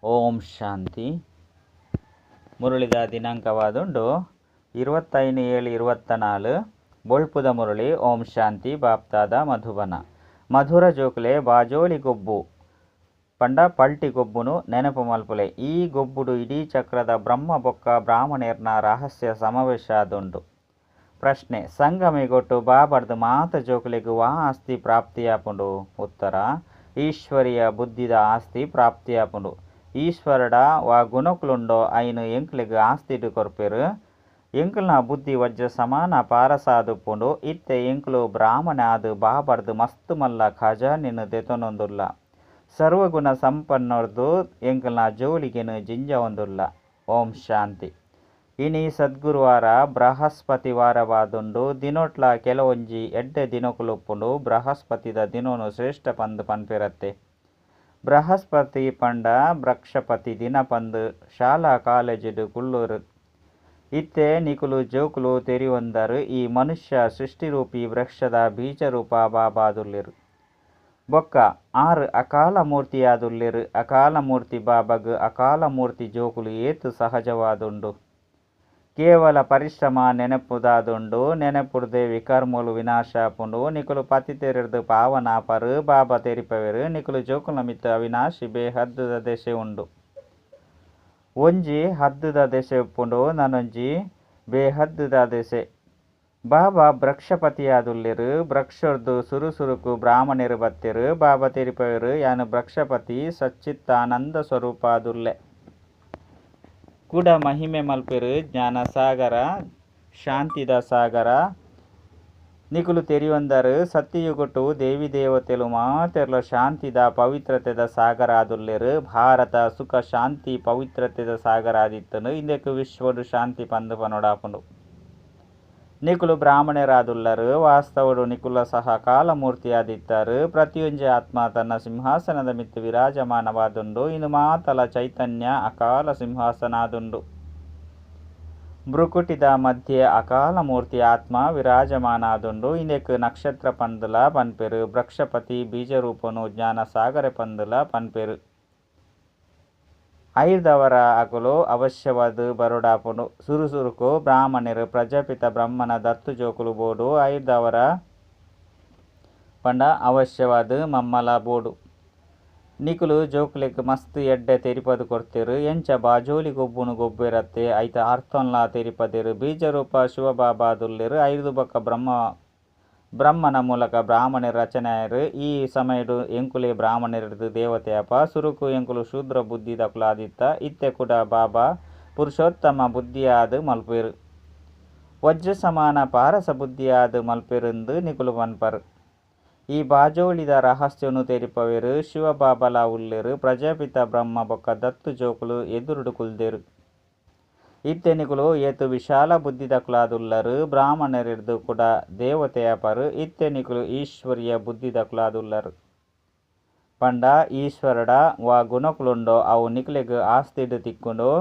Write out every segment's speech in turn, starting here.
ಓಂ ಶಾಂತಿ. ಮುರುಳಿದ ದಿನಾಂಕವಾದುಂಡು 25/7/24 ಬೊಳ್ಪುದ ಮುರುಳಿ. ಓಂ ಶಾಂತಿ. ಬಾಪ್ತಾದ ಮಧುಬನ. ಮಧುರ ಜೋಕುಲೆ ಬಾಜೋಳಿ ಗೊಬ್ಬು ಪಂಡ ಪಲ್ಟಿ ಗೊಬ್ಬುನು ನೆನಪು ಮಲ್ಪುಲೆ. ಈ ಗೊಬ್ಬುಡು ಇಡೀ ಚಕ್ರದ ಬ್ರಹ್ಮ ಬೊಕ್ಕ ಬ್ರಾಹ್ಮಣೇರ್ನ ರಹಸ್ಯ ಸಮಾವೇಶ ಆದುಂಡು. ಪ್ರಶ್ನೆ: ಸಂಗಮಿಗೊಟ್ಟು ಬಾಬರ್ದು ಮಾತ ಜೋಕುಲೆಗು ವಾ ಆಸ್ತಿ ಪ್ರಾಪ್ತಿಯಾಪುಂಡು? ಉತ್ತರ: ಈಶ್ವರಿಯ ಬುದ್ಧಿದ ಆಸ್ತಿ ಪ್ರಾಪ್ತಿಯಾಪುಂಡು. ಈಶ್ವರಡ ವಾ ಗುಣಕುಲುಂಡೋ ಐನು ಎಂಕ್ಲೆಗ್ ಆಸ್ತಿಡು ಕೊರ್ಪೆರು. ಎಂಕ್ಲ್ನ ಬುದ್ಧಿ ವಜ್ರ ಸಮಾನ ಪಾರಸಾದುಪ್ಪುಂಡು. ಇತ್ತೆ ಎಂಕ್ಲು ಬ್ರಾಹ್ಮಣ ಆದು ಬಾಬರ್ದು ಮಸ್ತು ಮಲ್ಲ ಖಜಾನೆನು ದೆತೊನೊಂದುಲ್ಲ. ಸರ್ವಗುಣ ಸಂಪನ್ನೊರ್ದು ಎಂಕ್ಲ್ನ ಜೋಳಿಗೆನು ಜಿಂಜ ಒಂದುಲ್ಲ. ಓಂ ಶಾಂತಿ. ಇನಿ ಸದ್ಗುರುವಾರ ಬೃಹಸ್ಪತಿವಾರವಾದುಂಡು. ದಿನೊಟ್ಲ ಕೆಲವೊಂಜಿ ಎಡ್ಡೆ ದಿನಕುಲುಪ್ಪುಂಡು. ಬೃಹಸ್ಪತಿದ ದಿನೋನು ಶ್ರೇಷ್ಠ ಪಂದು ಪನ್ಪೆರತ್ತೆ. ಬೃಹಸ್ಪತಿ ಪಂಡ ಬೃಕ್ಷಪತಿ ದಿನ ಪಂದು ಶಾಲಾ ಕಾಲೇಜುಡು ಕುಳ್ಳೂರು. ಇತ್ತೆ ನಿಕುಲು ಜೋಕುಲು ತೆರಿಯೊಂದರು. ಈ ಮನುಷ್ಯ ಸೃಷ್ಟಿರೂಪಿ ವೃಕ್ಷದ ಬೀಜರೂಪ ಬಾಬಾದುಲ್ಲೆರು. ಬೊಕ್ಕ 6 ಅಕಾಲ ಮೂರ್ತಿಯಾದುಲ್ಲೆರು. ಅಕಾಲ ಮೂರ್ತಿ ಬಾಬಾಗ್ ಅಕಾಲ ಮೂರ್ತಿ ಜೋಕುಲು ಏತು ಸಹಜವಾದುಂಡು. ಕೇವಲ ಪರಿಶ್ರಮ ನೆನಪುದಾದುಂಡು. ನೆನಪುಡ್ದೆ ವಿಕರ್ಮುಲು ವಿನಾಶ ಆಪುಂಡು. ನಿಕುಲು ಪತಿ ತೆರೆದು ಪಾವನ ಪರು ಬಾಬಾ ತೆರಿಪವೆರು. ನಿಕುಲು ಜೋಕುಲ ಮಿತ್ತು ಅವಿನಾಶಿ ಬೇಹದ್ದುದ ದೆಸೆ ಉಂಡು. ಒಂಜಿ ಹದ್ದುದ ದೆಸೆ ಉಪ್ಪುಂಡು, ನನೊಂಜಿ ಬೇಹದ್ದುದ ದೆಸೆ. ಬಾಬಾ ಬೃಕ್ಷಪತಿಯಾದುಲ್ಲೆರು. ಬೃಕ್ಷರ್ದು ಸುರುಸುರುಕು ಬ್ರಾಹ್ಮಣೆರು ಬತ್ತೆರು. ಬಾಬಾ ತೆರಿಪವೆರು ಯಾನು ಬೃಕ್ಷಪತಿ ಸಚ್ಚಿತ್ತಾನಂದ ಸ್ವರೂಪ ಆದುಲ್ಲೆ. ಕೂಡ ಮಹಿಮೆ ಮಲ್ಪೆರು ಜ್ಞಾನ ಸಾಗರ ಶಾಂತಿದ ಸಾಗರ. ನಿಕುಲು ತೆರಿಯೊಂದರು. ಸತ್ಯಯುಗೊಟ್ಟು ದೇವಿ ದೇವತೆಲು ಮಾತೆರ್ಲ ಶಾಂತಿದ ಪವಿತ್ರತೆದ ಸಾಗರ ಆದುಲ್ಲೆರು. ಭಾರತ ಸುಖ ಶಾಂತಿ ಪವಿತ್ರತೆದ ಸಾಗರ ಆದಿತ್ತನು. ಇಂದೆಕು ವಿಶ್ವಡು ಶಾಂತಿ ಪಂದು ಪನೊಡಾಪುಂಡು. ನಿಕುಲು ಬ್ರಾಹ್ಮಣರಾದುಲ್ಲರು. ವಾಸ್ತವಡು ನಿಕುಲ ಸಹ ಕಾಲಮೂರ್ತಿ ಆದಿತ್ತರು. ಪ್ರತಿಯೊಂಜಿ ಆತ್ಮ ತನ್ನ ಸಿಂಹಾಸನದ ಮಿತ್ತು ವಿರಾಜಮಾನವಾದುಂಡು. ಇನ್ನು ಮಾತಲ ಚೈತನ್ಯ ಅಕಾಲ ಸಿಂಹಾಸನಾದುಂಡು. ಬ್ರುಕುಟಿದ ಮಧ್ಯೆ ಅಕಾಲ ಮೂರ್ತಿ ಆತ್ಮ ವಿರಾಜಮಾನಾದುಂಡು. ಇಂದೆಕ್ ನಕ್ಷತ್ರ ಪಂದುಲ ಪನ್ಪೆರು. ಬೃಕ್ಷಪತಿ ಬೀಜರೂಪನು ಜ್ಞಾನ ಸಾಗರ ಪಂದುಲ ಪನ್ಪೆರು. ಐರ್ದವರ ಅಕುಲು ಅವಶ್ಯವಾದ ಬರೋಡಾಪುಂಡು. ಸುರುಸುರುಕು ಬ್ರಾಹ್ಮಣರು ಪ್ರಜಾಪಿತ ಬ್ರಹ್ಮನ ದತ್ತು ಜೋಕುಲು ಬೋಡು. ಐರ್ದವರ ಪಂಡ ಅವಶ್ಯವಾದ ಮಮ್ಮಲ ಬೋಡು. ನಿಕುಲು ಜೋಕುಲೆಗ್ ಮಸ್ತ್ ಎಡ್ಡೆ ತೆರಿಪದು ಕೊರ್ತೆರು. ಎಂಚ ಬಾಜೋಲಿ ಗೊಬ್ಬುನು ಗೊಬ್ಬೆರತ್ತೆ ಐತ ಅರ್ಥೊನ್ಲ ತೆರಿಪದೆರು. ಬೀಜರೂಪ ಶಿವಬಾಬಾದುಲ್ಲೆರು. ಐದು ಬೊಕ್ಕ ಬ್ರಹ್ಮನ ಮೂಲಕ ಬ್ರಾಹ್ಮಣರ ರಚನೆಯರು. ಈ ಸಮಯಡು ಎಂಕುಲೆ ಬ್ರಾಹ್ಮಣರದು ದೇವತೆಯಪ. ಸುರುಕು ಎಂಕುಲು ಶೂದ್ರ ಬುದ್ಧಿ ದಕುಲಾದಿತ್ತ. ಇತ್ತೆ ಕೂಡ ಬಾಬಾ ಪುರುಷೋತ್ತಮ ಬುದ್ಧಿಯಾದ ಮಲ್ಪೆರು. ವಜ್ರ ಸಮಾನ ಪಾರಸ ಬುದ್ಧಿಯಾದ ಮಲ್ಪೆರುಂದು ನಿಕುಲು ಪನ್ಪರು. ಈ ಬಾಜೋಳಿದ ರಹಸ್ಯನು ತೆರಿಪವೆರು. ಶಿವಬಾಬಲ ಉಲ್ಲೆರು. ಪ್ರಜಾಪಿತ ಬ್ರಹ್ಮ ಬೊಕ್ಕ ದತ್ತು ಜೋಕುಲು ಎದುರುಡು ಕುಲ್ದೆರು. ಇತ್ತೆ ನಿಕುಲು ಏತು ವಿಶಾಲ ಬುದ್ಧಿ ದಕುಲಾದುಲ್ಲರು. ಬ್ರಾಹ್ಮಣರಿರ್ದು ಕೂಡ ದೇವತೆಯಪರು. ಇತ್ತೆ ನಿಕುಲು ಈಶ್ವರಿಯ ಬುದ್ಧಿ ದಕುಲಾದುಲ್ಲರು. ಪಂಡ ಈಶ್ವರಡ ವಾ ಗುಣಕುಲುಂಡೋ ಅವು ನಿಕುಲೆಗ್ ಆಸ್ತಿಡು ತಿಕ್ಕುಂಡು.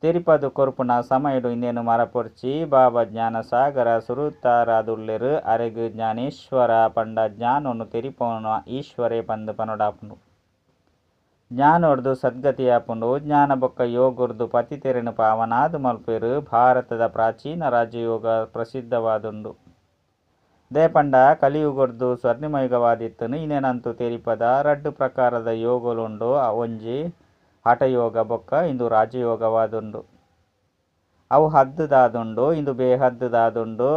ತೆರಿಪದು ಕೊರ್ಪುನ ಸಮಯಡು ಇಂದೇನು ಮರಪೊರ್ಚಿ ಬಾಬಾ ಜ್ಞಾನ ಸಾಗರ ಸುರುತ್ತಾರಾದುಲ್ಲೆರು. ಅರೆಗ್ ಜ್ಞಾನೇಶ್ವರ ಪಂಡ ಜ್ಞಾನೋನು ತೆರಿಪೋನು ಈಶ್ವರೇ ಪಂದು ಪನೊಡಾಪುಂಡು. ಜ್ಞಾನೋರ್ದು ಸದ್ಗತಿಯಾಪುಂಡು. ಜ್ಞಾನ ಬೊಕ್ಕ ಯೋಗುರ್ದು ಪತಿ ತೆರೆನು ಪಾವನಾದು ಮಲ್ಪೆರು. ಭಾರತದ ಪ್ರಾಚೀನ ರಾಜಯೋಗ ಪ್ರಸಿದ್ಧವಾದುಂಡು. ದೇಪಂಡ ಕಲಿಯುಗೊರ್ದು ಸ್ವರ್ಣಿಮಯುಗವಾದಿತ್ತನು. ಇನ್ನೇನಂತೂ ತೆರಿಪದ 2 ಪ್ರಕಾರದ ಯೋಗಲುಂಡು. ಒಂಜಿ ಹಠಯೋಗ ಬೊಕ್ಕ ಇಂದು ರಾಜಯೋಗವಾದುಂಡು. ಅವು ಹದ್ದುದಾದುಂಡು. ಇಂದು ಬೇಹದ್ದುದಾದುಂಡು.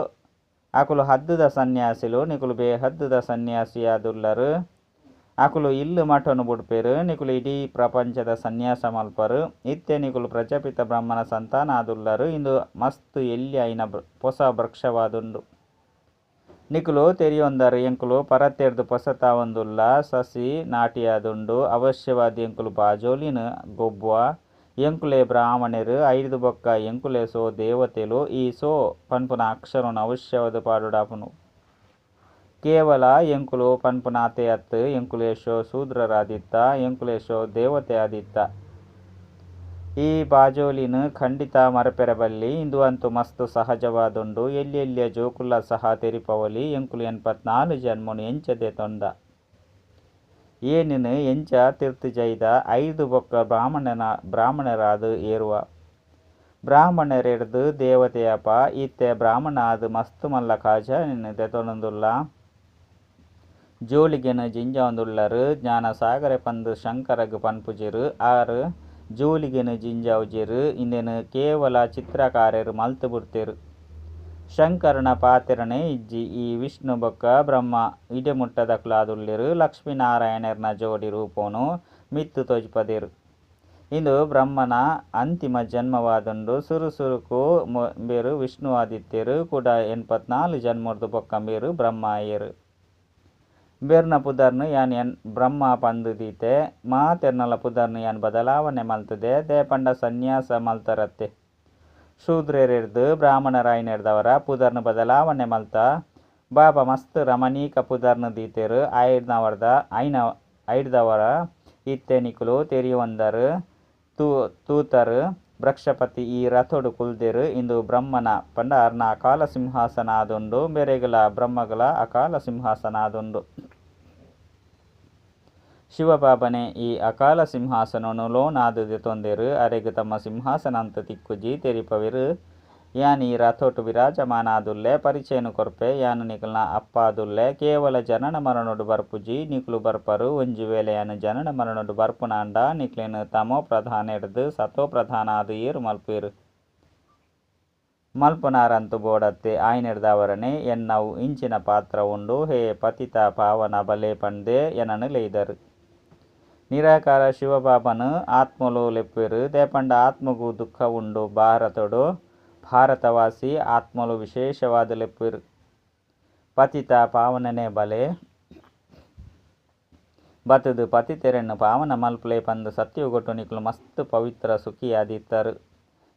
ಅಕುಲು ಹದ್ದುದ ಸನ್ಯಾಸಿಲು. ನಿಕುಲು ಬೇಹದ್ದುದ ಸನ್ಯಾಸಿಯಾದುಲ್ಲರು. ಅಕುಲು ಇಲ್ಲು ಮಠನು ಬುಡ್ಪೆರು. ನಿಕುಲು ಇಡೀ ಪ್ರಪಂಚದ ಸನ್ಯಾಸ ಮಲ್ಪರು. ಇತ್ತೆ ನಿಕುಲು ಪ್ರಜಾಪಿತ ಬ್ರಹ್ಮನ ಸಂತಾನ ಆದುಲ್ಲರು. ಇಂದು ಮಸ್ತ್ ಎಲ್ಲಿ ಐನ ಪೊಸ ವೃಕ್ಷವಾದುಂಡು. ನಿಕುಲು ತೆರಿಯೊಂದರು. ಎಂಕುಲು ಪರತೆರ್ದು ಪೊಸತ ಒಂದುಲ್ಲ ಸಸಿ ನಾಟಿಯಾದುಂಡು. ಅವಶ್ಯವಾದ ಎಂಕುಲು ಬಾಜೋಲಿನ ಗೊಬ್ಬುವ. ಎಂಕುಲೆ ಬ್ರಾಹ್ಮಣರು. ಐದು ಬೊಕ್ಕ ಎಂಕುಲೆ ಸೋ ದೇವತೆಲು. ಈ ಸೋ ಪನ್ಪುನ ಅಕ್ಷರನು ಅವಶ್ಯವಾದ ಪಾಡುಡಾಪುನು. ಕೇವಲ ಎಂಕುಲು ಪನ್ಪುನ ಅತೆ ಅತ್ತು. ಎಂಕುಲೇಶೋ ಶೂದ್ರರಾದಿತ್ತ. ಎಂಕುಲೇಶೋ ದೇವತೆ ಆದಿತ್ತ. ಈ ಬಾಜೋಲಿನ ಖಂಡಿತ ಮರಪೆರಬಲ್ಲಿ. ಇಂದು ಅಂತೂ ಮಸ್ತು ಸಹಜವಾದುಂಡು. ಎಲ್ಲಿಯ ಜೋಕುಲ್ಲ ಸಹ ತೆರಿಪವಲಿ. ಎಂಕುಲು 84 ಜನ್ಮನು ಎಂಚದೆ ತೊಂದ. ಏನಿನ ಎಂಚ ತಿರ್ತು ಜೈದ 5 ಬೊಕ್ಕ ಬ್ರಾಹ್ಮಣರಾದು ಏರುವ ಬ್ರಾಹ್ಮಣರೆಡ್ದು ದೇವತೆಯಪ ಇತ್ತೆ ಬ್ರಾಹ್ಮಣ ಅದು ಮಸ್ತ್ ಮಲ್ಲ ಕಾಜ ನಿನ್ನ ದೆತೊನೊಂದುಲ್ಲ ಜೋಲಿಗೆನ ಜಿಂಜಾವಂದುಳ್ಳರು ಜ್ಞಾನ ಸಾಗರೆ ಪಂದು ಶಂಕರಗ್ ಪನ್ಪುಜಿರು ಆರು ಜೋಲಿಗೆನ ಜಿಂಜಾವುಜಿರು ಇಂದೆನು ಕೇವಲ ಚಿತ್ರಕಾರ್ಯರು ಮಲ್ತು ಬಿಡ್ತೇರು. ಶಂಕರನ ಪಾತೆರನೆ ಇಜ್ಜಿ ಈ ವಿಷ್ಣು ಬೊಕ್ಕ ಬ್ರಹ್ಮ ಇಡೆ ಮುಟ್ಟದಕ್ಲಾದುಳ್ಳಿರು ಲಕ್ಷ್ಮೀನಾರಾಯಣರ್ನ ಜೋಡಿ ರೂಪೋನು ಮಿತ್ತು ತೋಜ್ಪದೇರು. ಇಂದು ಬ್ರಹ್ಮನ ಅಂತಿಮ ಜನ್ಮವಾದುಂಡು ಸುರುಕು ಬೇರು ವಿಷ್ಣು ಆದಿತ್ಯರು ಕೂಡ 84 ಜನ್ಮರ್ದು ಬೊಕ್ಕ ಬೇರು ಬ್ರಹ್ಮ ಆಯರು. ಬೇರ್ನ ಪುದರ್ನು ಯಾನ್ ಬ್ರಹ್ಮ ಪಂದುದೀತೆ ಮಾತೆರ್ನಲ ಪುದರ್ನು ಯಾನ್ ಬದಲಾವಣೆ ಮಲ್ತದೆ ದೇಪಂಡ ಸನ್ಯಾಸ ಮಲ್ತರತ್ತೆ. ಶೂದ್ರರೆಡ್ದು ಬ್ರಾಹ್ಮಣರಾಯ್ನೆಡ್ದವರ ಪುದರ್ನು ಬದಲಾವಣೆ ಮಲ್ತ ಬಾಬಾ ಮಸ್ತ್ ರಮಣೀಕ ಪುದರ್ನು ದೀತೆರು ಐಡ್ದವರ ಇತ್ತೆ ನಿಕುಲು ತೆರಿಯೊಂದರು ತೂತರು ವೃಕ್ಷಪತಿ ಈ ರಥೋಡು ಕುಲ್ದೇರು. ಇಂದು ಬ್ರಹ್ಮನ ಪಂಡ ಅರ್ನ ಅಕಾಲ ಸಿಂಹಾಸನ ಆದುಂಡು ಬೇರೆಗಲ ಬ್ರಹ್ಮಗಳ ಅಕಾಲ ಸಿಂಹಾಸನ ಆದುಂಡು. ಶಿವಬಾಬನೆ ಈ ಅಕಾಲ ಸಿಂಹಾಸನನು ಲೋನಾದು ದೆತೊಂದೇರು ಅರೆಗ್ ತಮ್ಮ ಸಿಂಹಾಸನ ಅಂತ ತಿಕ್ಕುಜಿ ತೆರಿಪವೆರು. ಯಾನ್ ಈ ರಥೋಟು ವಿರಾಜಮಾನ ಆದುಲ್ಲೆ ಪರಿಚಯನು ಕೊರ್ಪೆ ಯಾನು ನಿಕಲ್ನ ಅಪ್ಪ ಆದುಲ್ಲೆ ಕೇವಲ ಜನನ ಮರಣೊಡು ಬರ್ಪುಜಿ ನಿಕುಲು ಬರ್ಪರು ಒಂಜಿ ವೇಳೆ ಯಾನು ಜನನ ಮರಣೊಡು ಬರ್ಪುನಾಂಡ ನಿಕ್ಲೇನು ತಮೋ ಪ್ರಧಾನ ಎಡ್ದು ಸತೋ ಪ್ರಧಾನ ಆದು ಏರು ಮಲ್ಪೇರು ಮಲ್ಪುನಾರಂತು ಬೋಡತ್ತೆ ಆಯ್ನೆಡ್ದವರನೆ ಎನ್ನವು ಇಂಚಿನ ಪಾತ್ರ ಉಂಡು ಹೇ ಪತಿತ ಪಾವನ ಬಲೆ ಪಂಡೆ ಎನನು ಲೇದರು. ನಿರಾಕಾರ ಶಿವಬಾಬನು ಆತ್ಮಲು ಲೆಪ್ಪೆರು ದೇಪಂಡ ಆತ್ಮಗೂ ದುಃಖ ಉಂಡು ಭಾರತವಾಸಿ ಆತ್ಮಲು ವಿಶೇಷವಾದ ಲೆಪ್ಪೆರು. ಪತಿತ ಪಾವನನೆ ಬಲೆ ಬತದು ಪತಿತೆರೆನ್ನು ಪಾವನ ಮಲ್ಪಲೆ ಪಂದು ಸತ್ಯುಗೊಟ್ಟು ನಿಕುಲು ಮಸ್ತ್ ಪವಿತ್ರ ಸುಖಿಯಾದಿತ್ತರು.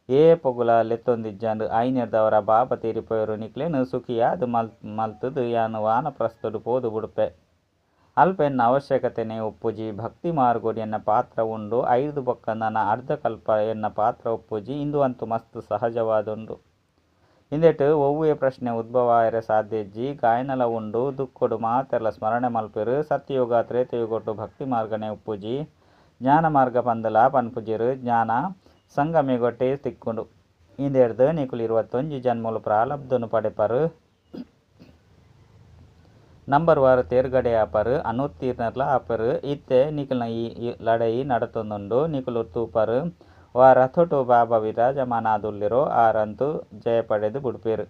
ಏ ಪೊಗುಲ ಲೆತ್ತೊಂದಿಜ್ಜಂಡು ಐನೆರ್ದವರ ಬಾಬ ತೀರಿಪೋಯರು ನಿಕ್ಲೇನು ಸುಖಿಯಾದು ಮಲ್ತದು ಯಾನು ವಾನಪ್ರಸ್ಥುಡು ಪೋದು ಬುಡುಪೆ ಅಲ್ಪ ಎನ್ನ ಅವಶ್ಯಕತೆನೆ ಒಪ್ಪುಜಿ ಭಕ್ತಿ ಮಾರ್ಗೋಡಿ ಎನ್ನ ಪಾತ್ರ ಉಂಡು 5 ಬೊಕ್ಕ ನನ್ನ ಅರ್ಧಕಲ್ಪ ಎನ್ನ ಪಾತ್ರ ಒಪ್ಪುಜಿ ಇಂದು ಅಂತೂ ಮಸ್ತ್ ಸಹಜವಾದುಂಡು. ಇಂದೆಟ್ ಒವ್ವೇ ಪ್ರಶ್ನೆ ಉದ್ಭವ ಆಯರೆ ಸಾಧ್ಯಜ್ಜಿ ಗಾಯನಲ ಉಂಡು ದುಃಖೊಡು ಮಾತೆರ್ಲ ಸ್ಮರಣೆ ಮಲ್ಪೆರು ಸತ್ಯಯುಗ ತ್ರೇತಯುಗೊಟ್ಟು ಭಕ್ತಿ ಮಾರ್ಗನೆ ಉಪ್ಪುಜಿ ಜ್ಞಾನ ಮಾರ್ಗ ಪಂದಲ ಪನ್ಪುಜಿರು ಜ್ಞಾನ ಸಂಗಮೆಗೊಟ್ಟೆ ತಿಕ್ಕುಂಡು. ಇಂದೆಡ್ದು ನಿಕುಲು 21 ಜನ್ಮಲು ಪ್ರಾಲಬ್ಧನು ಪಡೆಪರು ನಂಬರ್ ವಾರು ತೇರ್ಗಡೆ ಆಪರು ಅನುತ್ತೀರ್ಣರ್ಲ ಆಪರು ಇತ್ತೆ ನಿಕಲ್ನ ಈ ಲಡೈ ನಡತೊಂದುಂಡು ನಿಕುಲು ತೂಪರು ವಾರ ರಥೋಟು ಬಾಬಾ ವಿರಾಜಮಾನ ಆದುಲ್ಲಿರೋ ಆರಂತು ಜಯ ಪಡೆದು ಬುಡ್ಪೇರು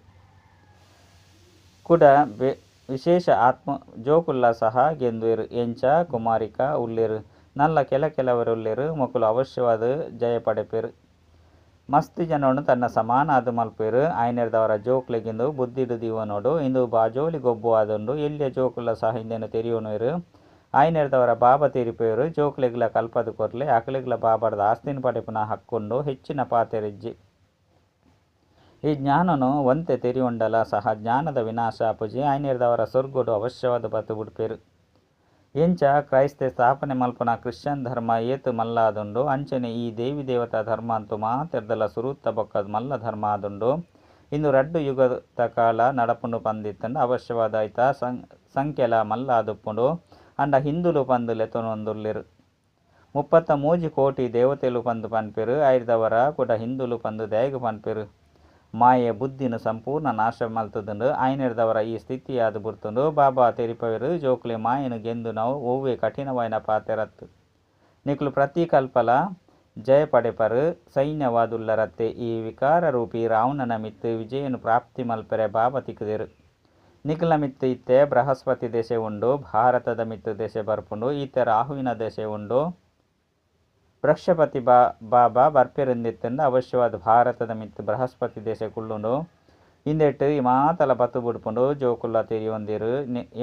ಕೂಡ ವಿಶೇಷ ಆತ್ಮ ಜೋಕುಲ್ಲ ಸಹ ಗೆಂದುವೆರು ಎಂಚ ಕುಮಾರಿಕ ಉಲ್ಲೆರು ನಲ್ಲ ಕೆಲವರು ಉಲ್ಲೆರು ಮೊಕುಲು ಅವಶ್ಯವಾದ ಜಯ ಪಡೆಪೇರು. ಮಸ್ತ್ ಜನನು ತನ್ನ ಸಮಾನ ಅದು ಮಲ್ಪೇರು ಆಯ್ನೆರ್ದವರ ಜೋಕ್ಲೆಗಿಂದು ಬುದ್ಧಿಡು ದೀವನೋಡು ಇಂದು ಬಾಜೋಲಿ ಗೊಬ್ಬು ಆದುಂಡು ಎಲ್ಲಿಯ ಜೋಕುಲ್ಲ ಸಹ ಹಿಂದೆನು ತೆರಿಯೋನುವೆರು ಆಯ್ನೆರ್ದವರ ಬಾಬಾ ತೀರಿಪೇರು ಜೋಕ್ಲೆಗ್ಲ ಕಲ್ಪದು ಕೊರ್ಲೆ ಅಕಲೆಗ್ಲ ಬಾಬಾರ್ದ ಆಸ್ತಿನ ಪಡೆಪುನ ಹಕ್ಕೊಂಡು ಹೆಚ್ಚಿನ ಪಾತೆರಿಜ್ಜಿ. ಈ ಜ್ಞಾನನು ಒಂತೆ ತೆರಿಯೊಂಡಲ ಸಹ ಜ್ಞಾನದ ವಿನಾಶ ಅಪುಜಿ ಆಯ್ನೆರ್ದವರ ಸ್ವರ್ಗೋಡು ಅವಶ್ಯವಾದ ಬತ್ತು ಬಿಡ್ಪೇರು. ಎಂಚ ಕ್ರೈಸ್ತೆ ಸ್ಥಾಪನೆ ಮಲ್ಪುನ ಕ್ರಿಶ್ಚಿಯನ್ ಧರ್ಮ ಏತು ಮಲ್ಲ ಆದುಂಡು ಅಂಚನೆ ಈ ದೇವಿ ದೇವತಾ ಧರ್ಮ ಅಂತೂ ಮಾತೆರ್ದಲ ಸುರುತ್ತ ಬೊಕ್ಕದ ಮಲ್ಲ ಧರ್ಮ ಆದುಂಡು. ಇಂದು 2 ಯುಗದ ಕಾಲ ನಡಪುಂಡು ಪಂದಿತ್ತಂಡು ಅವಶ್ಯವಾದ ಐತ ಸಂಖ್ಯೆಲ ಮಲ್ಲ ಆದುಪ್ಪುಂಡು ಅಂಡ ಹಿಂದುಲು ಪಂದು ಲೆತೊನೊಂದುಲ್ಲೆರು 33 ಕೋಟಿ ದೇವತೆಲು ಪಂದು ಪನ್ಪೆರು ಐರ್ದವರ ಕೂಡ ಹಿಂದುಲು ಪಂದು ದಯಗು ಪನ್ಪೆರು. ಮಾಯೆ ಬುದ್ಧಿನು ಸಂಪೂರ್ಣ ನಾಶ ಮಲ್ತದುಂಡು ಆಯ್ನೆರ್ದವರ ಈ ಸ್ಥಿತಿಯಾದ ಬುರ್ತುಂಡು ಬಾಬಾ ತೆರಿಪವೆರು ಜೋಕ್ಲೆ ಮಾಯನು ಗೆಂದು ನಾವು ಒವ್ವೇ ಕಠಿಣವಾಯಿನ ಪಾತೆರತ್ತು ನಿಕುಲು ಪ್ರತಿ ಕಲ್ಪಲ ಜಯ ಪಡೆಪರು ಸೈನ್ಯವಾದುಲ್ಲರತ್ತೆ ಈ ವಿಕಾರ ರೂಪಿ ರಾವಣನ ಮಿತ್ತು ವಿಜಯನು ಪ್ರಾಪ್ತಿ ಮಲ್ಪೆರೆ ಬಾಬಾ ತಿಕ್ಕುದೆರು. ನಿಕುಲ ಮಿತ್ತು ಇತ್ತೆ ಬೃಹಸ್ಪತಿ ದೆಸೆ ಉಂಡು ಭಾರತದ ಮಿತ್ತು ದೆಸೆ ಬರ್ಪುಂಡು ಇತ್ತೆ ರಾಹುವಿನ ದೆಸೆ ಉಂಡು ವೃಕ್ಷಪತಿ ಬಾಬಾ ಬರ್ಪೆರಿಂದಿತ್ತಂಡು ಅವಶ್ಯವಾದ ಭಾರತದ ಮಿತ್ತು ಬೃಹಸ್ಪತಿ ದೆಸೆ ಕುಳ್ಳುಂಡು ಇಂದೆಟ್ಟು ಈ ಮಾತಲ ಬತ್ತು ಬುಡ್ಪುಂಡು ಜೋಕುಲ್ಲ ತೆರಿಯೊಂದಿರು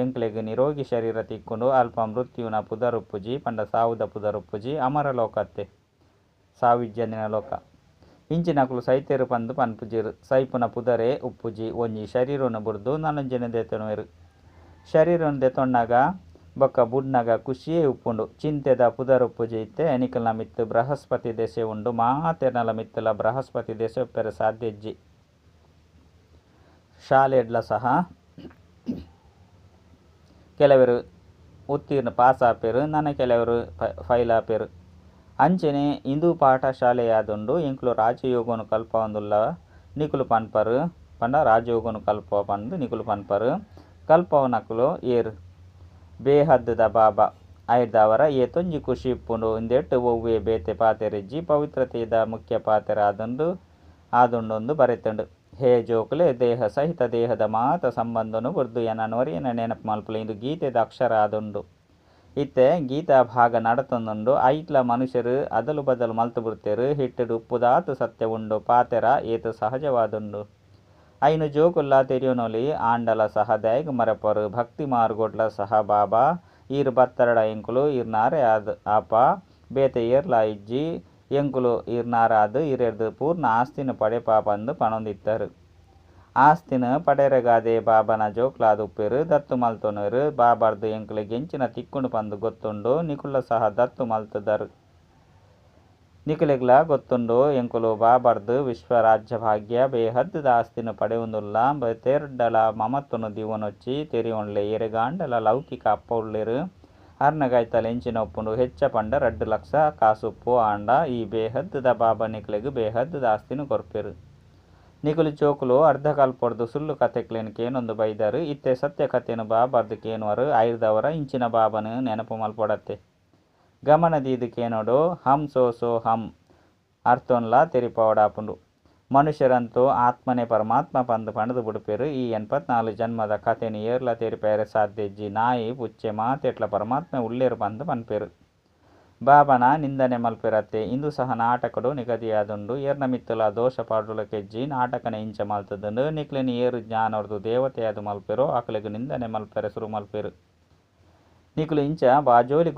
ಎಂಕ್ಲೆಗ್ ನಿರೋಗಿ ಶರೀರ ತಿಕ್ಕುಂಡು ಅಲ್ಪ ಮೃತ್ಯುನ ಪುದರುಪ್ಪುಜಿ ಪಂಡ ಸಾವುದ ಪುದರುಪ್ಪುಜಿ ಅಮರ ಲೋಕತ್ತೆ ಸಾವಿಜ್ಜನಿನ ಲೋಕ ಇಂಚಿನಕುಲು ಸೈತೆರು ಪಂದು ಪನ್ಪುಜಿರು ಸೈಪುನ ಪುದರೆ ಉಪ್ಪುಜಿ ಒಂಜಿ ಶರೀರನು ಬುಡ್ದು ನಲಂಜನ ದೆತೊನುವೆರು ಶರೀರನು ದೆತೊಂಡಾಗ ಬೊಕ್ಕ ಬುಡ್ನಗ ಖುಷಿಯೇ ಉಪ್ಪುಂಡು ಚಿಂತೆದ ಪುದರುಪ್ಪುಜಿ ಇತ್ತೆ ಎನಿಕಲ್ನ ಮಿತ್ತು ಬೃಹಸ್ಪತಿ ದೆಸೆ ಉಂಡು ಮಾತೆರ್ನಲ ಮಿತ್ತುಲ ಬೃಹಸ್ಪತಿ ದೆಸೆ ಉಪ್ಪೆರೆ ಸಾಧ್ಯಜ್ಜಿ. ಶಾಲೆಡ್ಲ ಸಹ ಕೆಲವರು ಉತ್ತೀರ್ಣ ಪಾಸ್ ಆಪೇರು ನನ್ನ ಕೆಲವರು ಫೈಲ್ ಆಪೇರು ಅಂಚನೆ ಇಂದು ಪಾಠಶಾಲೆಯಾದುಂಡು ಎಂಕ್ಲು ರಾಜಯೋಗನು ಕಲ್ಪ ಒಂದುಲ್ಲ ನಿಕುಲು ಪನ್ಪರು ಪಂಡ ರಾಜಯೋಗನು ಕಲ್ಪ ಪಂದು ನಿಕುಲು ಪನ್ಪರು ಕಲ್ಪವನಕುಲು ಏರು ಬೇಹದ್ದದ ಬಾಬಾ ಐದವರ ಏತೊಂಜಿ ಖುಷಿ ಇಪ್ಪುಂಡು ಇಂದೆಟ್ಟು ಒವ್ವೆ ಬೇತೆ ಪಾತೆರೆಜ್ಜಿ ಪವಿತ್ರತೆದ ಮುಖ್ಯ ಪಾತೆರ ಆದುಂಡೊಂದು ಬರೆತುಂಡು ಹೇ ಜೋಕುಲೆ ದೇಹ ಸಹಿತ ದೇಹದ ಮಾತ ಸಂಬಂಧನು ಬುರ್ದು ಎನ್ನವರಿನ ನೆನಪು ಮಲ್ಪುಲು ಇಂದು ಗೀತೆದ ಅಕ್ಷರ ಆದುಂಡು ಇತ್ತೆ ಗೀತಾ ಭಾಗ ನಡತೊಂದುಂಡು ಐಟ್ಲ ಮನುಷ್ಯರು ಅದಲು ಬದಲು ಮಲ್ತು ಬಿಡ್ತೇರು ಹಿಟ್ಟಡು ಉಪ್ಪುದಾತು ಸತ್ಯ ಉಂಡು ಪಾತೆರ ಏತು ಸಹಜವಾದುಂಡು ಐನು ಜೋಕುಲ್ಲ ತೆರಿಯೋನೊಲಿ ಆಂಡಲ ಸಹ ದೈಗ್ ಮರಪರು ಭಕ್ತಿ ಮಾರ್ಗೋಡ್ಲ ಸಹ ಬಾಬಾ ಈರ್ ಬತ್ತರಡ ಎಂಕುಲು ಇರ್ನಾರೆ ಆಪ ಬೇತೆ ಏರ್ಲ ಇಜ್ಜಿ ಎಂಕುಲು ಇರ್ನಾರಾದು ಇರೆರ್ದು ಪೂರ್ಣ ಆಸ್ತಿನ ಪಡೆ ಪಾಪಂದು ಪಣೊಂದಿತ್ತರು ಆಸ್ತಿನ ಪಡೆರಗಾದೆ ಬಾಬನ ಜೋಕ್ಲಾದು ಉಪ್ಪೇರು ದತ್ತು ಮಲ್ತೊನರು ಬಾಬಾರ್ದು ಎಂಕುಲು ಗೆಂಚಿನ ತಿಕ್ಕುಂಡು ಪಂದು ಗೊತ್ತುಂಡು ನಿಕುಲ ಸಹ ದತ್ತು ಮಲ್ತದರು ನಿಕುಲೆಗ್ಲ ಗೊತ್ತುಂಡು ಎಂಕುಲು ಬಾಬಾರ್ದು ವಿಶ್ವರಾಜ್ಯ ಭಾಗ್ಯ ಬೇಹದ್ದದ ಆಸ್ತಿನ ಪಡೆಯುಂದುಲ್ಲ ತೇರ್ಡಲ ಮಮತ್ತುನು ದಿವನೊಚ್ಚಿ ತೆರಿಯೊಂಡ್ಲೆ ಎರೆಗಾಂಡಲ ಲೌಕಿಕ ಅಪ್ಪ ಉಳ್ಳೇರು ಅರ್ನಗಾಯ್ತಲ ಎಂಚಿನ ಒಪ್ಪುಂಡು ಹೆಚ್ಚ ಪಂಡ 2 ಲಕ್ಷ ಕಾಸುಪ್ಪು ಆಂಡ ಈ ಬೇಹದ್ದದ ಬಾಬಾ ನಿಕುಲೆಗ್ ಬೇಹದ್ದದ ಆಸ್ತಿನ ಕೊರ್ಪೆರು ನಿಕುಲು ಚೋಕುಲು ಅರ್ಧ ಕಲ್ಪೊಡ್ದು ಸುಳ್ಳು ಕಥೆಕ್ಲೇನು ಕೇನೊಂದು ಬೈದರು ಇತ್ತೆ ಸತ್ಯ ಕಥೆನು ಬಾಬಾರ್ದು ಕೇನುವರು ಐರ್ದವರ ಇಂಚಿನ ಬಾಬನು ನೆನಪು ಮಲ್ಪೊಡತ್ತೆ ಗಮನದೀದು ಕೇನೋಡು ಹಮ್ ಸೋ ಹಮ್ ಅರ್ಥೊನ್ಲ ತೆರಿಪವಡಾಪುಂಡು ಮನುಷ್ಯರಂತೂ ಆತ್ಮನೆ ಪರಮಾತ್ಮ ಪಂದು ಪಣದು ಬಿಡುಪೇರು ಈ 84 ಜನ್ಮದ ಕಥೆನು ಏರ್ಲ ತೆರಿಪೇರೆ ಸಾಧ್ಯಜ್ಜಿ ನಾಯಿ ಪುಚ್ಚೆ ಮಾತೆಟ್ಲ ಪರಮಾತ್ಮ ಉಳ್ಳೇರು ಪಂದು ಪನ್ಪೇರು ಬಾಬನ ನಿಂದನೆ ಮಲ್ಪೆರತ್ತೆ ಇಂದು ಸಹ ನಾಟಕಡು ನಿಗದಿಯಾದುಂಡು ಏರ್ನ ಮಿತ್ತುಲ ದೋಷ ಪಾಡುಲಕೆಜ್ಜಿ ನಾಟಕನ ಇಂಚ ಮಲ್ತದುಂಡು ನಿಕ್ಲೆನಿ ಏರು ಜ್ಞಾನವ್ರದು ದೇವತೆಯಾದು ಮಲ್ಪೆರು ಆಕಲಿಗೆ ನಿಂದನೆ ಮಲ್ಪೆರೆ ಶುರು ಮಲ್ಪೇರು ನಿಕುಲು ಇಂಚ ಬಾಜೋಲಿ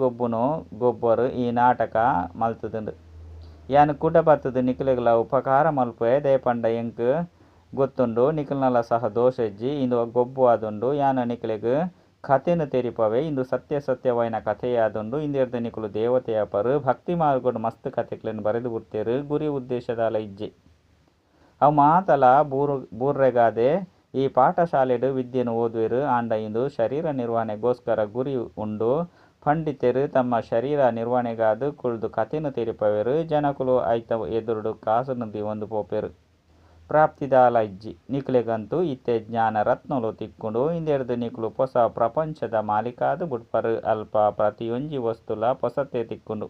ಗೊಬ್ಬರು ಈ ನಾಟಕ ಮಲ್ತದುಂಡು ಯಾನು ಕುಡ ಬತ್ತದು ನಿಕುಲೆಗ್ಲ ಉಪಕಾರ ಮಲ್ಪೆ ದೇಪಂಡ ಎಂಕ್ ಗೊತ್ತುಂಡು ನಿಕುಲ್ನಲ ಸಹ ದೋಷ ಇಜ್ಜಿ ಇಂದು ಗೊಬ್ಬು ಆದುಂಡು ಯಾನು ನಿಕುಲೆಗ್ ಕಥೆನು ತೆರಿಪವೆ ಇಂದು ಸತ್ಯವೈನ ಕಥೆಯಾದುಂಡು ಇಂದೆರ್ದು ನಿಕುಲು ದೇವತೆಯಾಪರು ಭಕ್ತಿ ಮಾರ್ಗೋಡು ಮಸ್ತ್ ಕಥೆಕ್ಲೆನು ಬರೆದು ಬಿಡ್ತೇರು ಗುರಿ ಉದ್ದೇಶದಾಲ ಇಜ್ಜಿ ಅವು ಮಾತಲ ಬೂರ್ರೆಗಾದೆ ಈ ಪಾಠಶಾಲೆಡು ವಿದ್ಯೆನು ಓದುವೆರು ಆಂಡ ಇಂದು ಶರೀರ ನಿರ್ವಹಣೆಗೋಸ್ಕರ ಗುರಿ ಉಂಡು ಪಂಡಿತರು ತಮ್ಮ ಶರೀರ ನಿರ್ವಹಣೆಗಾದು ಕುಳ್ದು ಕಥೆನು ತೆರಿಪವೆರು ಜನಕುಲು ಐತ ಎದುರುಡು ಕಾಸುನು ದಿವೊಂದು ಪೋಪೆರು ಪ್ರಾಪ್ತಿದಾಲ ಇಜ್ಜಿ ನಿಕುಲೆಗಂತೂ ಇತ್ತೆ ಜ್ಞಾನ ರತ್ನಲು ತಿಕ್ಕುಂಡು ಇಂದೆರ್ದು ನಿಕುಲು ಹೊಸ ಪ್ರಪಂಚದ ಮಾಲಿಕಾದು ಬುಡ್ಪರು ಅಲ್ಪ ಪ್ರತಿಯೊಂಜಿ ವಸ್ತುಲ ಹೊಸತೆ ತಿಕ್ಕುಂಡು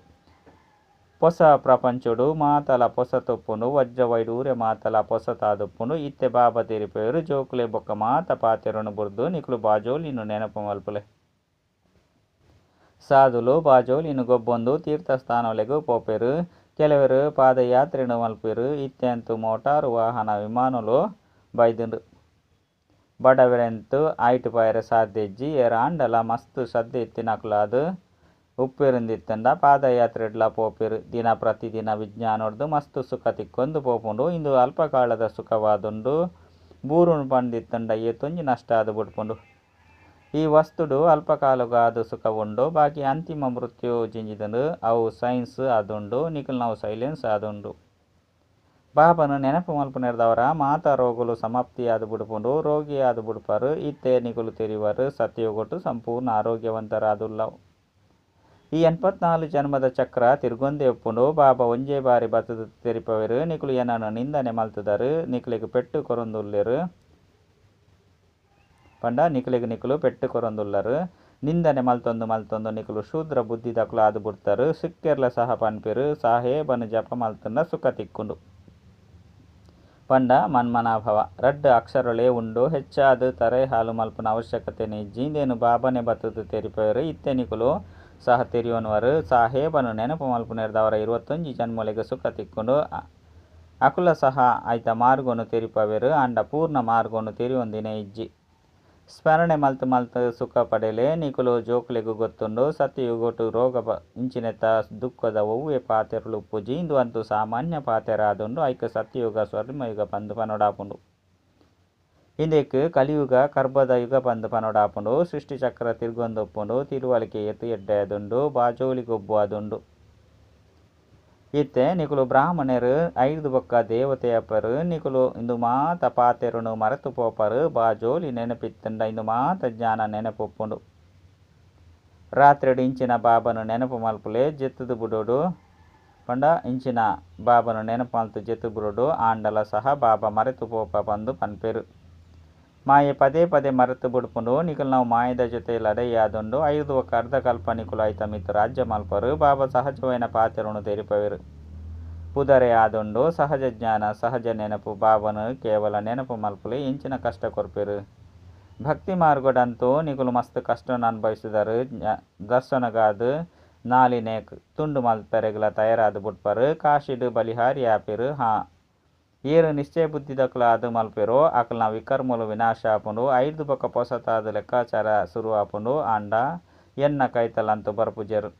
ಹೊಸ ಪ್ರಪಂಚಡು ಮಾತಲ ಹೊಸತೊಪ್ಪುಂಡು ವಜ್ರ ವೈಡೂರ್ಯ ಮಾತಲ ಹೊಸತಾದುಪ್ಪುಂಡು ಇತ್ತೆ ಬಾಬಾ ತೆರಿಪೇರು ಜೋಕುಲೆ ಬೊಕ್ಕ ಮಾತ ಪಾತೆರನು ಬುರ್ದು ನಿಕುಲು ಬಾಜೋಲಿನು ನೆನಪು ಮಲ್ಪುಲೆ ಸಾಧುಲು ಬಾಜೋಲಿನು ಗೊಬ್ಬೊಂದು ತೀರ್ಥಸ್ಥಾನಲೆಗೂ ಪೋಪೆರು ಕೆಲವರು ಪಾದಯಾತ್ರೆನು ಮಲ್ಪೆರು ಇತ್ತೆಂತು ಮೋಟಾರು ವಾಹನ ವಿಮಾನುಲು ಬೈದುಂಡು ಬಡವರೆಂತು ಐಟು ಪಾಯರೆ ಸಾಧ್ಯಜ್ಜಿ ಏರಾಂಡಲ ಮಸ್ತು ಶ್ರದ್ಧೆ ಎತ್ತಿನಕುಲಾದು ಉಪ್ಪೆರುಂದಿತ್ತಂಡ ಪಾದಯಾತ್ರೆಡ್ಲ ಪೋಪೆರು ದಿನ ಪ್ರತಿದಿನ ವಿಜ್ಞಾನೋರ್ದು ಮಸ್ತು ಸುಖ ತಿಕ್ಕೊಂದು ಪೋಪುಂಡು ಇಂದು ಅಲ್ಪಕಾಲದ ಸುಖವಾದುಂಡು ಬೂರುನು ಪಂಡಿತ್ತಂಡ ಏತೊಂಜಿ ನಷ್ಟ ಆದು ಬಿಡ್ಪುಂಡು ಈ ವಸ್ತುಡು ಅಲ್ಪಕಾಲಗಾದು ಸುಖ ಉಂಡು ಬಾಕಿ ಅಂತಿಮ ಮೃತ್ಯು ಜಿಂಜಿದಂಡು ಅವು ಸೈನ್ಸ್ ಆದುಂಡು ನಿಕುಲ್ನವು ಸೈಲೆನ್ಸ್ ಆದುಂಡು ಬಾಬನು ನೆನಪು ಮಲ್ಪುನೆರ್ದವರ ಮಾತ ರೋಗುಲು ಸಮಾಪ್ತಿಯಾದು ಬಿಡ್ಪುಂಡು ರೋಗಿಯಾದು ಬಿಡ್ಪರು ಇತ್ತೆ ನಿಕುಲು ತೆರಿವರು ಸತ್ಯಗೊಟ್ಟು ಸಂಪೂರ್ಣ ಆರೋಗ್ಯವಂತರಾದುಲ್ಲವು ಈ 84 ಜನ್ಮದ ಚಕ್ರ ತಿರ್ಗೊಂದೆ ಒಪ್ಪುಂಡು ಬಾಬಾ ಒಂಜೇ ಬಾರಿ ಬತ್ತದು ತೆರಿಪವೆರು ನಿಕುಲು ಏನನ್ನು ನಿಂದನೆ ಮಲ್ತದರು ನಿಕುಲಿಗೆ ಪೆಟ್ಟು ಕೊರೊಂದುಲ್ಲೆರು ಪಂಡ ನಿಕುಲು ಪೆಟ್ಟು ಕೊರೊಂದುಲ್ಲರು ನಿಂದನೆ ಮಲ್ತೊಂದು ನಿಕುಲು ಶೂದ್ರ ಬುದ್ಧಿ ದಕುಲು ಆದು ಬಿಡ್ತರು ಸಿಕ್ಕೆರ್ಲ ಸಹ ಪನ್ಪೆರು ಸಾಹೇಬನು ಜಪ ಮಲ್ತಂಡ ಸುಖ ತಿಕ್ಕುಂಡು ಪಂಡ ಮನ್ಮನಾಭವ 2 ಅಕ್ಷರಗಳೇ ಉಂಡು ಹೆಚ್ಚಾದು ತರೆ ಹಾಲು ಮಲ್ಪನ ಅವಶ್ಯಕತೆ ನಿಜ್ಜಿಂದೇನು ಬಾಬನೆ ಬತ್ತದು ತೆರಿಪವೆರು ಇತ್ತೆ ನಿಕುಲು ಸಹ ತೆರಿಯೋನವರು ಸಾಹೇಬನು ನೆನಪು ಮಲ್ಪುನೆರ್ದವರ 21 ಜನ್ಮೊಲೆಗೆ ಸುಖ ತಿಕ್ಕುಂಡು ಅಕುಲ ಸಹ ಐತ ಮಾರ್ಗೋನು ತೆರಿಪವೆರು ಅಂಡ ಪೂರ್ಣ ಮಾರ್ಗೋನು ತೆರಿಯೊಂದಿನ ಇಜ್ಜಿ ಸ್ಮರಣೆ ಮಲ್ತು ಸುಖ ಪಡೆಲೆ ನಿಕುಲು ಜೋಕುಲೆಗೂ ಗೊತ್ತುಂಡು ಸತ್ಯಯುಗೊಟ್ಟು ರೋಗ ಇಂಚಿನೆತ್ತ ದುಃಖದ ಒವ್ವೆ ಪಾತೆರಲು ಉಪ್ಪುಜಿ ಇಂದು ಅಂತೂ ಸಾಮಾನ್ಯ ಪಾತೆರ ಆದುಂಡು ಐಕ ಸತ್ಯಯುಗ ಸ್ವರ್ಣಯುಗ ಪಂದು ಪನೊಡಾಪುಂಡು ಇಂದೆಕ್ ಕಲಿಯುಗ ಕರ್ಬದ ಯುಗ ಪಂದು ಪನೊಡಾಪುಂಡು ಸೃಷ್ಟಿ ಚಕ್ರ ತಿರ್ಗೊಂದೊಪ್ಪುಂಡು ತಿಳುವಳಿಕೆ ಎತ್ತು ಎಡ್ಡೆ ಆದುಂಡು ಬಾಜೋಲಿ ಗೊಬ್ಬು ಆದುಂಡು ಇತ್ತೆ ನಿಕುಲು ಬ್ರಾಹ್ಮಣರು 5 ಬೊಕ್ಕ ದೇವತೆಯಪ್ಪರು ನಿಕುಲು ಇಂದು ಮಾತ ಪಾತೆರುನು ಮರೆತು ಪೋಪರು ಬಾಜೋಲಿ ನೆನಪಿತ್ತಂಡ ಇಂದು ಮಾತ ಜ್ಞಾನ ನೆನಪೊಪ್ಪುಂಡು ರಾತ್ರಿಡು ಇಂಚಿನ ಬಾಬನು ನೆನಪು ಮಲ್ಪುಲೆ ಜೆತ್ತುದು ಬುಡೋಡು ಪಂಡ ಇಂಚಿನ ಬಾಬನು ನೆನಪು ಮಲ್ತು ಜೆತ್ತು ಬುಡೋಡು ಆಂಡಲ ಸಹ ಬಾಬಾ ಮರೆತು ಪೋಪ ಬಂದು ಪನ್ಪೆರು. ಮಾಯೆ ಪದೇ ಪದೇ ಮರೆತು ಬಿಡ್ಪುಂಡು ನಿಕುಲು ನಾವು ಮಾಯದ ಜೊತೆ ಲಡೈಯಾದುಂಡು 5 ಒಕ್ಕ ಅರ್ಧ ಕಲ್ಪ ನಿಕುಲು ಐತ ಮಿತ್ತು ರಾಜ್ಯ ಮಲ್ಪರು ಬಾಬಾ ಸಹಜವೈನ ಪಾತೆರುನು ತೆರಿಪವೆರು. ಪುದರೆ ಆದುಂಡು ಸಹಜ ಜ್ಞಾನ ಸಹಜ ನೆನಪು ಬಾಬನು ಕೇವಲ ನೆನಪು ಮಲ್ಪುಲೆ ಇಂಚಿನ ಕಷ್ಟ ಕೊರ್ಪೆರು. ಭಕ್ತಿ ಮಾರ್ಗಡಂತೂ ನಿಕುಲು ಮಸ್ತ್ ಕಷ್ಟನ ಅನುಭವಿಸಿದರು. ದರ್ಶನಗಾದು ನಾಲಿನೆ ತುಂಡು ಮಲ್ಪೆರೆಗ್ಲ ತಯಾರಾದು ಬಿಟ್ಪರು. ಕಾಶಿಡು ಬಲಿಹಾರಿ ಆಪಿರು. ಏರು ನಿಶ್ಚಯ ಬುದ್ಧಿದಕ್ಲ ಅದು ಮಲ್ಪೆರೋ ಅಕ್ಲನ ವಿಕರ್ಮುಲು ವಿನಾಶ ಆಪುಂಡು. 5 ಬೊಕ್ಕ ಪೊಸತಾದ ಲೆಕ್ಕಾಚಾರ ಶುರು ಆಪುಂಡು. ಆಂಡ ಎನ್ನ ಕೈತಲಂತು ಬರ್ಪುಜೆರು.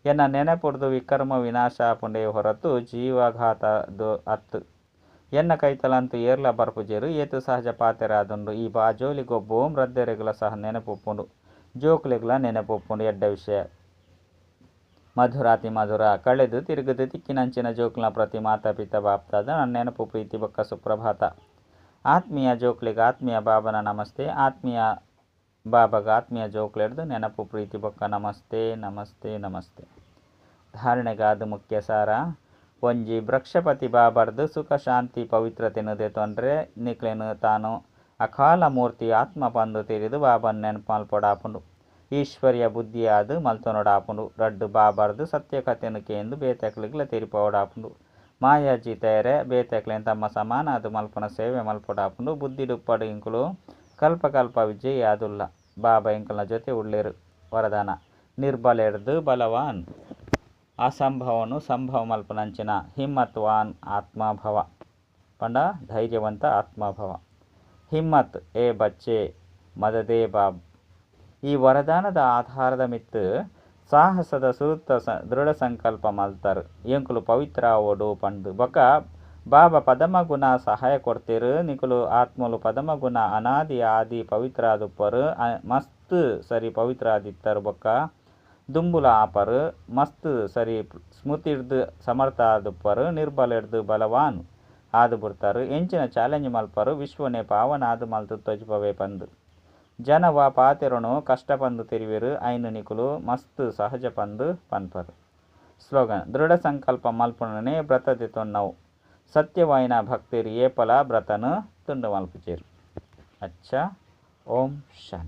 ಎನ್ನ ನೆನಪುಡ್ದು ವಿಕರ್ಮ ವಿನಾಶ ಆಪುಂಡೆ ಹೊರತು ಜೀವಘಾತದು ಅತ್ತು. ಎನ್ನ ಕೈತಲಂತು ಏರ್ಲ ಬರ್ಪುಜೆರು ಏತು ಸಹಜ ಪಾತೆರಾದುಂಡು. ಈ ಬಾಜೋಲಿ ಗೊಬ್ಬು ರದ್ದೆರೆಗ್ಲ ಸಹ ನೆನಪುಪ್ಪುಂಡು. ಜೋಕ್ಲೆಗ್ಲ ನೆನಪುಪ್ಪುಂಡು. ಎಡ್ಡ ವಿಷಯ ಮಧುರಾತಿ ಮಧುರ ಕಳೆದು ತಿರುಗದು ತಿಕ್ಕಿನಂಚಿನ ಜೋಕ್ಲ ಪ್ರತಿ ಮಾತಾಪಿತ ಬಾಪ್ತಾದ ನನ್ನ ನೆನಪು ಪ್ರೀತಿ ಬೊಕ್ಕ ಸುಪ್ರಭಾತ. ಆತ್ಮೀಯ ಜೋಕ್ಲಿಗೆ ಆತ್ಮೀಯ ಬಾಬನ ನಮಸ್ತೆ. ಆತ್ಮೀಯ ಬಾಬಾಗ ಆತ್ಮೀಯ ಜೋಕ್ಲೆಡ್ದು ನೆನಪು ಪ್ರೀತಿ ಬೊಕ್ಕ ನಮಸ್ತೆ ನಮಸ್ತೆ ನಮಸ್ತೆ. ಧಾರಣೆಗಾದು ಮುಖ್ಯ ಸಾರ ಒಂಜಿ ವೃಕ್ಷಪತಿ ಬಾಬರ್ದು ಸುಖ ಶಾಂತಿ ಪವಿತ್ರತೆನುದೆ ತೊಂದರೆ ನಿಕ್ಲೆನು ತಾನು ಅಕಾಲ ಮೂರ್ತಿ ಆತ್ಮ ಪಂದು ತಿರಿದು ಬಾಬನ್ ನೆನಪು ಮಲ್ಪೊಡಾಪುಂಡು. ಈಶ್ವರ್ಯ ಬುದ್ಧಿಯಾದು ಮಲ್ತೊನೊಡಾಪುಂಡು. ರಡ್ಡು ಬಾಬರ್ದು ಸತ್ಯಕಥೆನು ಕೇಂದು ಬೇತೆಕ್ಲಿಗ್ಲ ತೆರಿಪೋಡಾಪುಂಡು. ಮಾಯಾಜಿ ತೇರೆ ಬೇತೆಕ್ಲೆನ್ ತಮ್ಮ ಸಮಾನ ಅದು ಮಲ್ಪನ ಸೇವೆ ಮಲ್ಪೊಡಾಪುಂಡು. ಬುದ್ಧಿಡುಪ್ಪಡು ಇಂಕುಲು ಕಲ್ಪ ಕಲ್ಪ ವಿಜಯ್ ಆದುಲ್ಲ. ಬಾಬಾ ಇಂಕಲ್ನ ಜೊತೆ ಉಳ್ಳೇರು. ವರದಾನ ನಿರ್ಬಲೆರ್ದು ಬಲವಾನ್ ಅಸಂಭವನು ಸಂಭವ ಮಲ್ಪನಂಚಿನ ಹಿಮ್ಮತ್ವಾನ್ ಆತ್ಮಭವ ಪಂಡ ಧೈರ್ಯವಂತ ಆತ್ಮಭವ. ಹಿಮ್ಮತ್ ಏ ಬಚ್ಚೆ ಮದದೇ ಬಾಬ್. ಈ ವರದಾನದ ಆಧಾರದ ಮಿತ್ತು ಸಾಹಸದ ಸೂಕ್ತ ದೃಢ ಸಂಕಲ್ಪ ಮಲ್ತರು ಎಂಕುಲು ಪವಿತ್ರ ಓಡು ಪಂಡು ಬೊಕ್ಕ ಬಾಬಾ ಪದಮ ಗುಣ ಸಹಾಯ ಕೊಡ್ತೇರು. ನಿಕುಲು ಆತ್ಮಲು ಪದಮ ಗುಣ ಅನಾದಿ ಆದಿ ಪವಿತ್ರ ಆದುಪ್ಪರು ಮಸ್ತ್ ಸರಿ ಪವಿತ್ರ ಆದಿತ್ತರು. ಬೊಕ್ಕ ದುಂಬುಲ ಆಪರು ಮಸ್ತ್ ಸರಿ ಸ್ಮೃತಿರ್ದು ಸಮರ್ಥ ಆದುಪ್ಪರು. ನಿರ್ಬಲೆರ್ದು ಬಲವಾನ್ ಆದು ಬಿಡ್ತಾರು. ಎಂಚಿನ ಚಾಲೆಂಜ್ ಮಲ್ಪರು ವಿಶ್ವನೇ ಪಾವನ ಆದು ಮಲ್ತು ತೊಜ್ಪವೇ ಪಂದು ಜನವ ಪಾತೆರನು ಕಷ್ಟ ಪಂದು ತಿರುವೆರು. ಐನು ನಿಕುಲು ಮಸ್ತ್ ಸಹಜ ಪಂದು ಪನ್ಪರು. ಸ್ಲೋಗನ್ ದೃಢ ಸಂಕಲ್ಪ ಮಲ್ಪುಣನೆ ಬ್ರತದೆ ತೊನ್ನವು ಸತ್ಯವಾಯಿನ ಭಕ್ತಿರು ಏಪಲ ಬ್ರತನು ತುಂಡು ಮಲ್ಪುಚೇರು. ಅಚ್ಚ ಓಂ ಶಾಂತಿ.